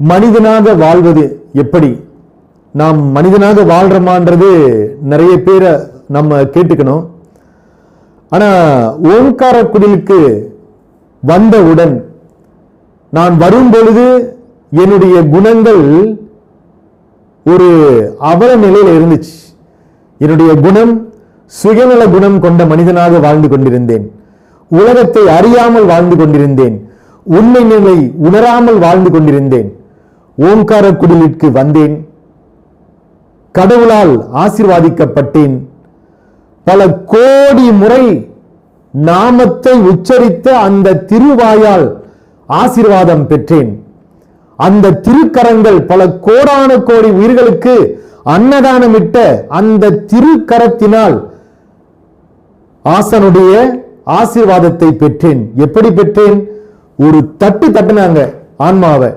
மனிதனாக வாழ்வது எப்படி, நாம் மனிதனாக வாழ்றோமான்றது நிறைய பேரை நம்ம கேட்டுக்கணும். ஆனா ஓங்கார குடிலுக்கு வந்தவுடன் நான் வரும் பொழுது என்னுடைய குணங்கள் ஒரு அவல நிலையில இருந்துச்சு. என்னுடைய குணம் சுயநல குணம் கொண்ட மனிதனாக வாழ்ந்து கொண்டிருந்தேன். உலகத்தை அறியாமல் வாழ்ந்து கொண்டிருந்தேன். உண்மை நிலை உணராமல் வாழ்ந்து கொண்டிருந்தேன். ஓங்கார குடிலுக்கு வந்தேன். கடவுளால் ஆசீர்வாதிக்கப்பட்டேன். பல கோடி முறை நாமத்தை உச்சரித்த அந்த திருவாயால் ஆசீர்வாதம் பெற்றேன். அந்த திருக்கரங்கள் பல கோடான கோடி உயிர்களுக்கு அன்னதானமிட்ட அந்த திருக்கரத்தினால் ஆசனுடைய ஆசீர்வாதத்தை பெற்றேன். எப்படி பெற்றேன்? ஒரு தட்டு தட்டுனாங்க ஆன்மாவை.